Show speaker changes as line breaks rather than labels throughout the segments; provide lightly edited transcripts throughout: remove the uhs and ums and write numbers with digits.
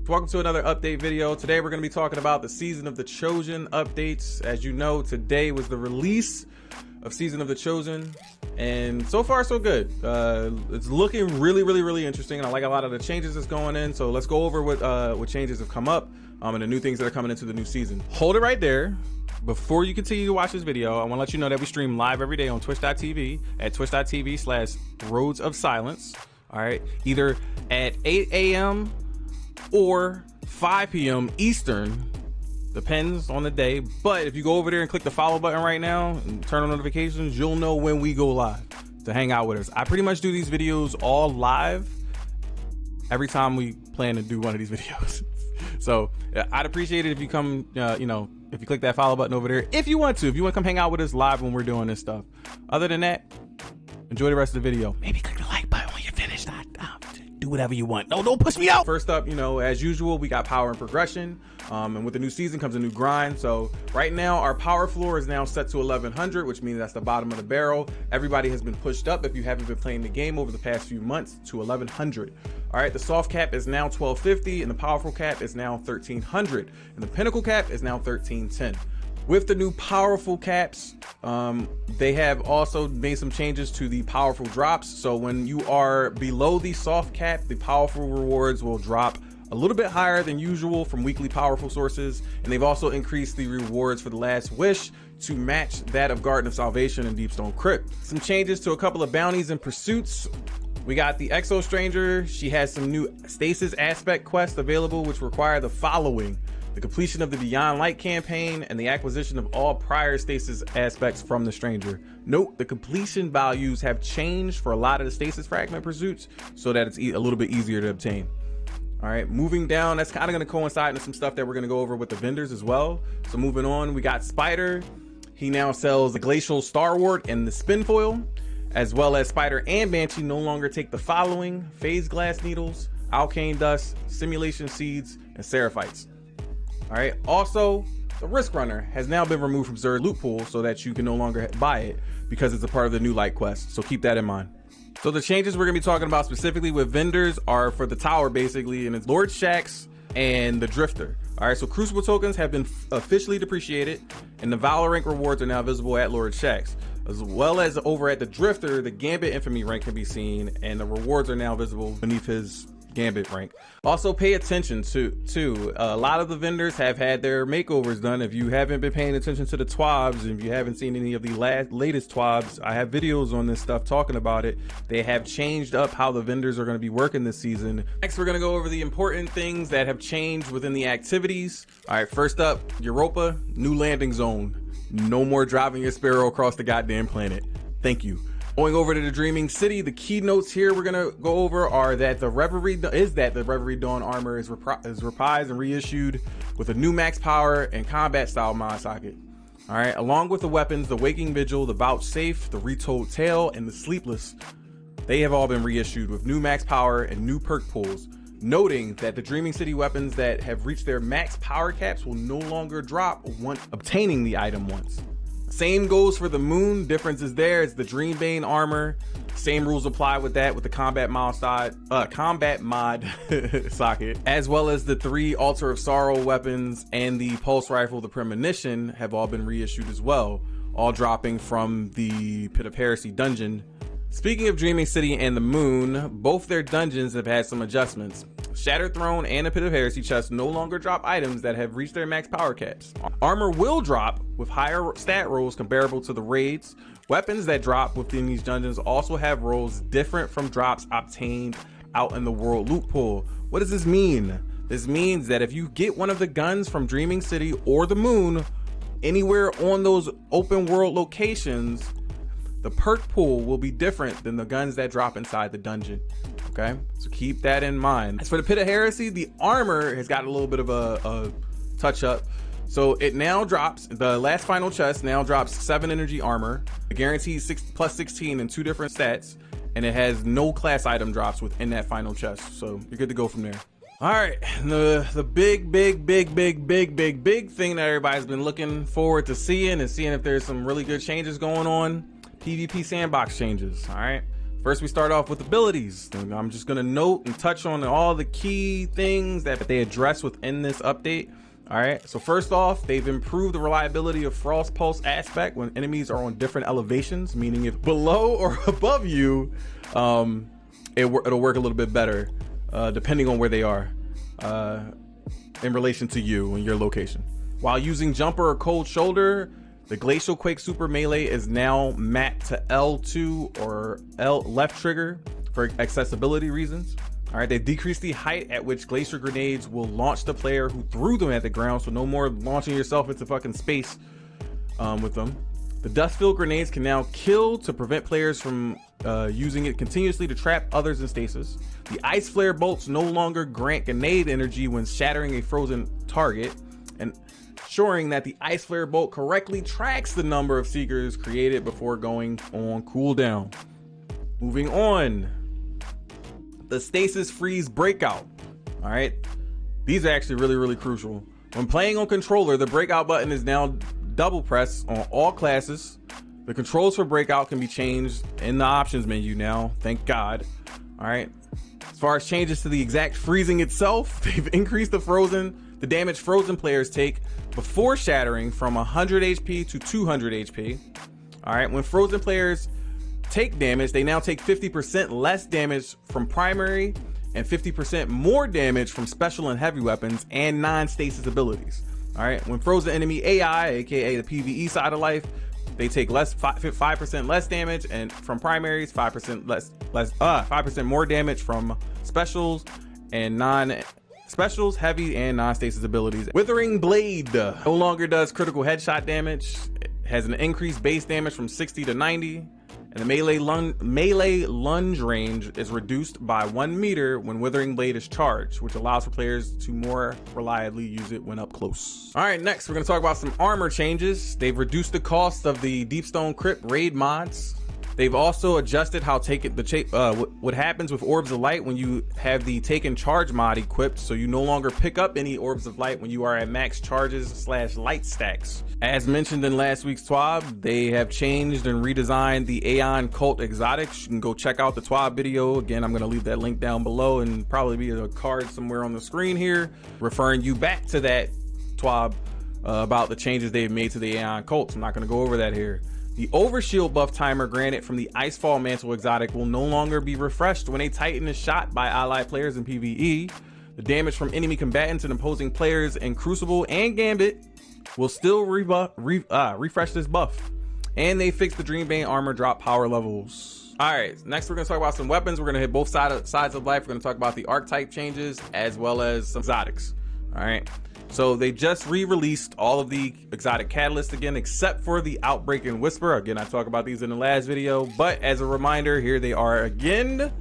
Welcome to another update video. Today we're going to be talking about the Season of the Chosen updates. As you know, today was the release of Season of the Chosen, and so far so good. It's looking really interesting, and I like a lot of the changes that's going in. So let's go over what changes have come up and the new things that are coming into the new season. Hold it right there. Before you continue to watch this video, I want to let you know that we stream live every day on twitch.tv at twitch.tv/Roads of Silence. All right, either at 8 a.m. or 5 p.m. Eastern, depends on the day. But if you go over there and click the follow button right now and turn on notifications, you'll know when we go live to hang out with us. I pretty much do these videos all live every time we plan to do one of these videos. So I'd appreciate it if you come, if you click that follow button over there, if you want to come hang out with us live when we're doing this stuff. Other than that, enjoy the rest of the video. Maybe click the like button when you're finished. Do whatever you want. No, don't push me out. First up, as usual, we got power and progression. And with the new season comes a new grind. So right now our power floor is now set to 1100, which means that's the bottom of the barrel. Everybody has been pushed up, if you haven't been playing the game over the past few months, to 1100. All right, the soft cap is now 1250, and the powerful cap is now 1300, and the pinnacle cap is now 1310. With the new powerful caps, they have also made some changes to the powerful drops. So when you are below the soft cap, the powerful rewards will drop a little bit higher than usual from weekly powerful sources. And they've also increased the rewards for the last wish to match that of Garden of Salvation and Deepstone Crypt. Some changes to a couple of bounties and pursuits. We got the Exo Stranger. She has some new Stasis aspect quests available, which require the following: the completion of the Beyond Light campaign and the acquisition of all prior Stasis aspects from the Stranger. Note, the completion values have changed for a lot of the Stasis fragment pursuits so that it's a little bit easier to obtain. All right, moving down, that's kind of going to coincide with some stuff that we're going to go over with the vendors as well. So moving on, we got Spider. He now sells the Glacial Starwort and the Spin Foil, as well as Spider and Banshee no longer take the following: Phase Glass Needles, Alkane Dust, Simulation Seeds, and Seraphites. All right, also the Risk Runner has now been removed from Zerg loot pool so that you can no longer buy it because it's a part of the new light quest. So keep that in mind. So the changes we're gonna be talking about specifically with vendors are for the tower basically, and it's Lord Shaxx and the Drifter. All right, so Crucible tokens have been officially depreciated, and the Valor rank rewards are now visible at Lord Shaxx, as well as over at the Drifter. The Gambit Infamy rank can be seen, and the rewards are now visible beneath his Gambit rank. Also pay attention to a lot of the vendors have had their makeovers done. If you haven't been paying attention to the TWABs, and if you haven't seen any of the latest TWABs, I have videos on this stuff talking about it. They have changed up how the vendors are going to be working this season. Next, we're going to go over the important things that have changed within the activities. All right, first up, Europa, new landing zone. No more driving your Sparrow across the goddamn planet. Thank you. Going over to the Dreaming City, the keynotes here we're gonna go over are that the Reverie Dawn armor is reprised and reissued with a new max power and combat style mod socket. All right, along with the weapons, the Waking Vigil, the Vouchsafe, the Retold Tale, and the Sleepless, they have all been reissued with new max power and new perk pools. Noting that the Dreaming City weapons that have reached their max power caps will no longer drop once obtaining the item once. Same goes for the Moon. Difference is there. It's the Dreambane armor. Same rules apply with that, with the combat mod socket, as well as the 3 Altar of Sorrow weapons and the Pulse Rifle, the Premonition, have all been reissued as well, all dropping from the Pit of Heresy dungeon. Speaking of Dreaming City and the Moon, both their dungeons have had some adjustments. Shattered Throne and the Pit of Heresy chests no longer drop items that have reached their max power caps. Armor will drop with higher stat rolls comparable to the raids. Weapons that drop within these dungeons also have rolls different from drops obtained out in the world loot pool. What does this mean? This means that if you get one of the guns from Dreaming City or the Moon anywhere on those open world locations, the perk pool will be different than the guns that drop inside the dungeon. Okay, so keep that in mind. As for the Pit of Heresy, the armor has got a little bit of a touch up. So it now drops, the last final chest now drops 7 energy armor, guaranteed plus 16 in 2 different stats, and it has no class item drops within that final chest. So you're good to go from there. All right, the big thing that everybody's been looking forward to seeing if there's some really good changes going on. PvP Sandbox changes. All right, First, we start off with abilities. I'm just gonna note and touch on all the key things that they address within this update. All right, so first off, they've improved the reliability of Frost Pulse aspect when enemies are on different elevations, meaning if below or above you, it'll work a little bit better, depending on where they are in relation to you and your location. While using Jumper or Cold Shoulder, the Glacial Quake Super Melee is now mapped to L2 or L left trigger for accessibility reasons. All right, they decreased the height at which Glacier Grenades will launch the player who threw them at the ground, so no more launching yourself into fucking space with them. The Dust-Filled Grenades can now kill to prevent players from using it continuously to trap others in stasis. The Ice Flare Bolts no longer grant grenade energy when shattering a frozen target, and ensuring that the Ice Flare Bolt correctly tracks the number of Seekers created before going on cooldown. Moving on, the Stasis Freeze Breakout. All right, these are actually really crucial. When playing on controller, the Breakout button is now double press on all classes. The controls for Breakout can be changed in the options menu now, thank God. All right, as far as changes to the exact freezing itself, they've increased the damage frozen players take before shattering from 100 HP to 200 HP. All right, when frozen players take damage, they now take 50% less damage from primary and 50% more damage from special and heavy weapons and non-stasis abilities. All right, when frozen enemy AI, aka the PvE side of life, they take 5% less damage, and from primaries 5% more damage from specials and non-specials, heavy and non-stasis abilities. Withering Blade no longer does critical headshot damage. It has an increased base damage from 60 to 90. And the melee lunge range is reduced by 1 meter when Withering Blade is charged, which allows for players to more reliably use it when up close. All right, next we're going to talk about some armor changes. They've reduced the cost of the Deepstone Crypt raid mods. They've also adjusted how what happens with Orbs of Light when you have the Taken Charge mod equipped, so you no longer pick up any Orbs of Light when you are at max charges / light stacks. As mentioned in last week's TWAB, they have changed and redesigned the Aeon Cult Exotics. You can go check out the TWAB video. Again, I'm going to leave that link down below and probably be a card somewhere on the screen here, referring you back to that TWAB about the changes they've made to the Aeon Cults. I'm not going to go over that here. The overshield buff timer granted from the Icefall Mantle exotic will no longer be refreshed when a Titan is shot by allied players in PvE. The damage from enemy combatants and opposing players in Crucible and Gambit will still refresh this buff. And they fixed the Dreambane armor drop power levels. All right, next we're gonna talk about some weapons. We're gonna hit both sides of life. We're gonna talk about the archetype changes as well as some exotics. All right. So they just re-released all of the exotic catalysts again, except for the Outbreak and Whisper. Again, I talked about these in the last video, but as a reminder, here they are again.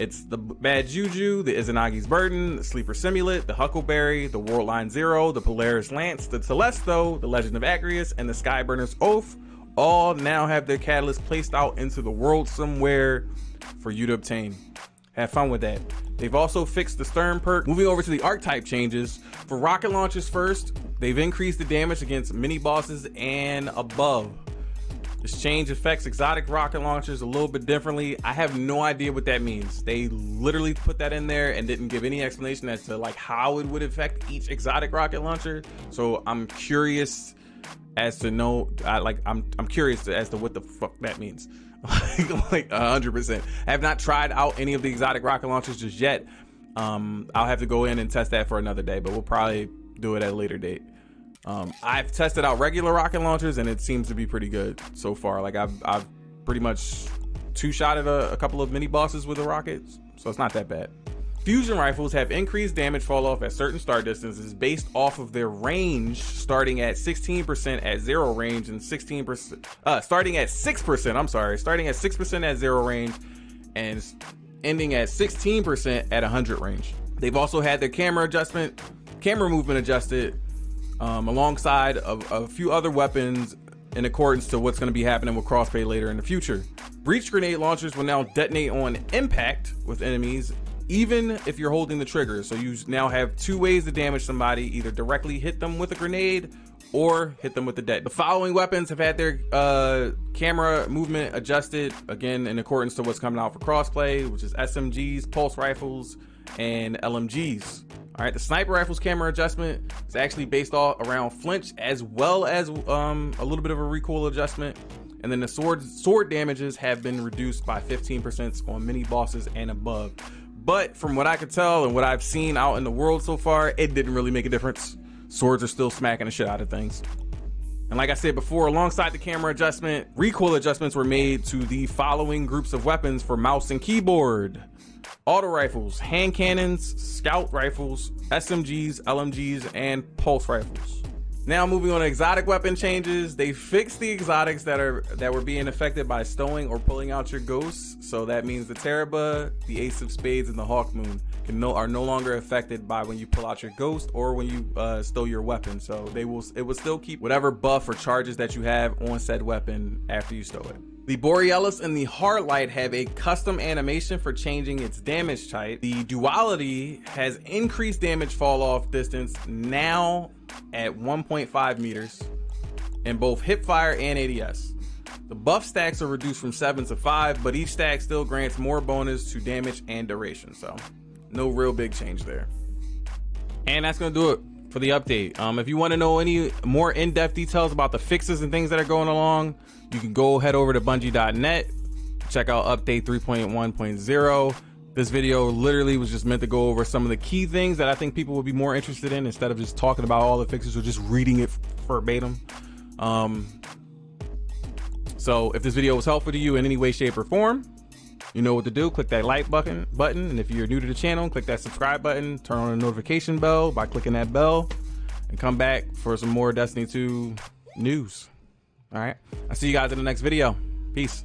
It's the Bad Juju, the Izanagi's Burden, the Sleeper Simulant, the Huckleberry, the Worldline Zero, the Polaris Lance, the Telesto, the Legend of Agrius, and the Skyburner's Oath all now have their catalyst placed out into the world somewhere for you to obtain. Have fun with that. They've also fixed the Stern perk. Moving over to the archetype changes. For rocket launchers first, they've increased the damage against mini bosses and above. This change affects exotic rocket launchers a little bit differently. I have no idea what that means. They literally put that in there and didn't give any explanation as to like how it would affect each exotic rocket launcher. So I'm curious as to know, I'm curious as to what the fuck that means. Like 100%. I have not tried out any of the exotic rocket launchers just yet. I'll have to go in and test that for another day, but we'll probably do it at a later date. I've tested out regular rocket launchers and it seems to be pretty good so far. Like I've pretty much two-shotted a couple of mini bosses with the rockets, so it's not that bad. Fusion rifles have increased damage fall off at certain start distances based off of their range, starting at 16% at 0 range and 16% starting at 6% at 0 range and ending at 16% at 100 range. They've also had their camera movement adjusted alongside a few other weapons in accordance to what's going to be happening with crossplay later in the future. Breach grenade launchers will now detonate on impact with enemies, even if you're holding the trigger. So you now have two ways to damage somebody: either directly hit them with a grenade or hit them with the dead. The following weapons have had their camera movement adjusted, again in accordance to what's coming out for crossplay, which is SMGs, pulse rifles, and LMGs. All right, the sniper rifle's camera adjustment is actually based off around flinch, as well as a little bit of a recoil adjustment. And then the sword damages have been reduced by 15% on mini bosses and above. But from what I could tell and what I've seen out in the world so far, it didn't really make a difference. Swords are still smacking the shit out of things. And like I said before, alongside the camera adjustment, recoil adjustments were made to the following groups of weapons for mouse and keyboard: auto rifles, hand cannons, scout rifles, SMGs, LMGs, and pulse rifles. Now moving on to exotic weapon changes, they fixed the exotics that were being affected by stowing or pulling out your ghosts. So that means the Teraba, the Ace of Spades, and the Hawk Moon are no longer affected by when you pull out your ghost or when you stow your weapon. So it will still keep whatever buff or charges that you have on said weapon after you stow it. The Borealis and the Heartlight have a custom animation for changing its damage type. The Duality has increased damage fall off distance, now at 1.5 meters in both hipfire and ADS. The buff stacks are reduced from 7 to 5, but each stack still grants more bonus to damage and duration, so no real big change there. And that's gonna do it for the update. If you want to know any more in-depth details about the fixes and things that are going along, you can go head over to bungie.net, check out update 3.1.0. This video literally was just meant to go over some of the key things that I think people would be more interested in, instead of just talking about all the fixes or just reading it verbatim. So if this video was helpful to you in any way, shape, or form, you know what to do. Click that like button, and if you're new to the channel, click that subscribe button, turn on the notification bell by clicking that bell, and come back for some more Destiny 2 news. All right, I'll see you guys in the next video. Peace.